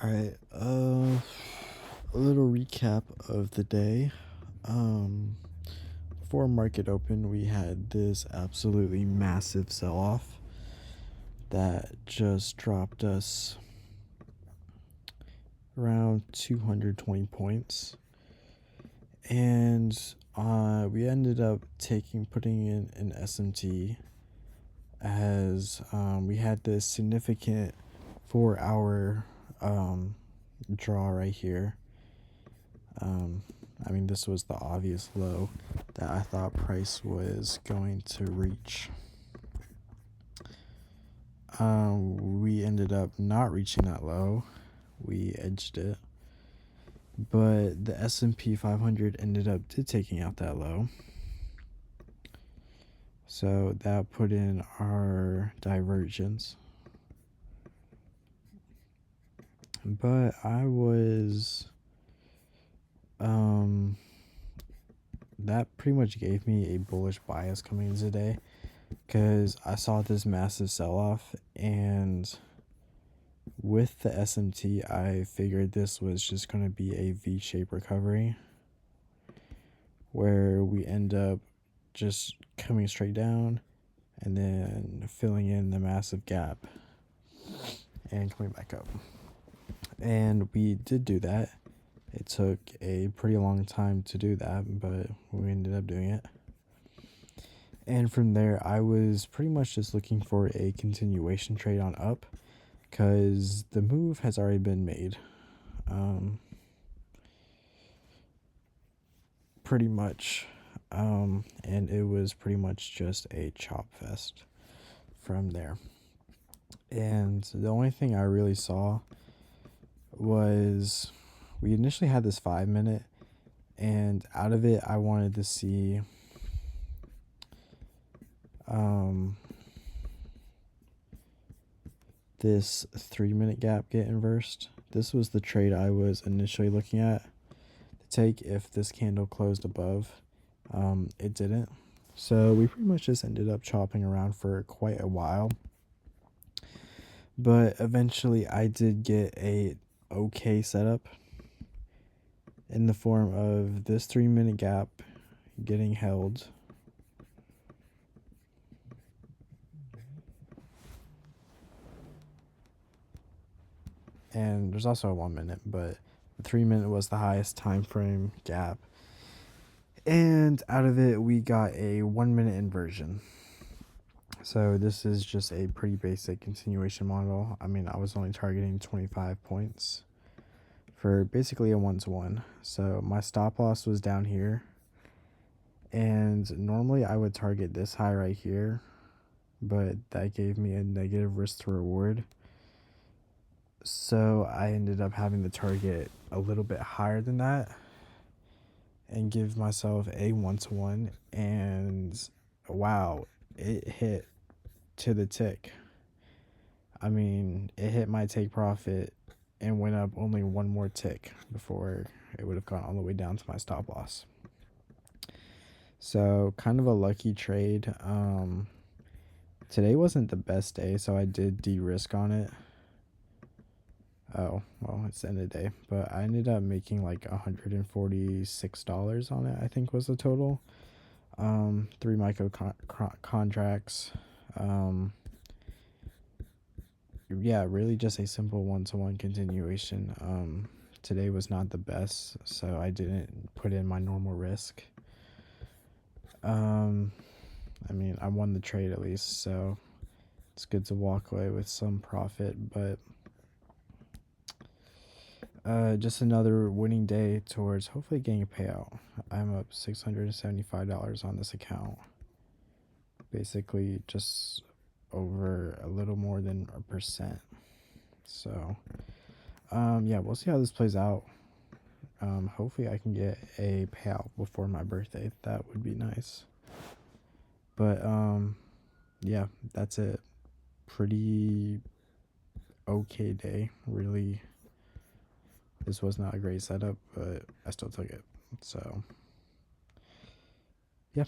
All right. A little recap of the day. Um, Before market open, we had this absolutely massive sell-off that just dropped us around 220 points, and we ended up putting in an SMT as we had this significant 4 hour draw right here. This was the obvious low that I thought price was going to reach. We ended up not reaching that low. We edged it. But the S&P 500 ended up taking out that low. So that put in our divergence. But I was that pretty much gave me a bullish bias coming into the day, because I saw this massive sell-off, and with the SMT I figured this was just going to be a V-shaped recovery where we end up just coming straight down and then filling in the massive gap and coming back up. And we did do that. It took a pretty long time to do that, but we ended up doing it. And from there, I was pretty much just looking for a continuation trade on up, because the move has already been made. Pretty much. And it was pretty much just a chop fest from there. And the only thing I really saw was we initially had this 5 minute, and out of it I wanted to see this 3 minute gap get inversed. This was the trade I was initially looking at to take if this candle closed above. It didn't, so we pretty much just ended up chopping around for quite a while. But eventually I did get a okay setup in the form of this 3 minute gap getting held, and there's also a 1 minute, but the 3 minute was the highest time frame gap, and out of it we got a 1 minute inversion. So this is just a pretty basic continuation model. I was only targeting 25 points for basically a 1-to-1. So my stop loss was down here, and normally I would target this high right here, but that gave me a negative risk to reward. So I ended up having to target a little bit higher than that and give myself a 1-to-1, and wow, it hit to the tick. It hit my take profit and went up only one more tick before it would have gone all the way down to my stop loss. So kind of a lucky trade. Today wasn't the best day, so I did de-risk on it. Oh, well, it's the end of the day, but I ended up making like $146 on it, I think was the total. 3 micro contracts. Yeah, really just a simple 1-to-1 continuation. Today was not the best, so I didn't put in my normal risk. I won the trade at least, so it's good to walk away with some profit, but just another winning day towards hopefully getting a payout. I'm up $675 on this account, basically just over a little more than 1%. So yeah, we'll see how this plays out. Hopefully I can get a payout before my birthday. That would be nice. But yeah, that's it. Pretty okay day, really. This was not a great setup, but I still took it. So yeah.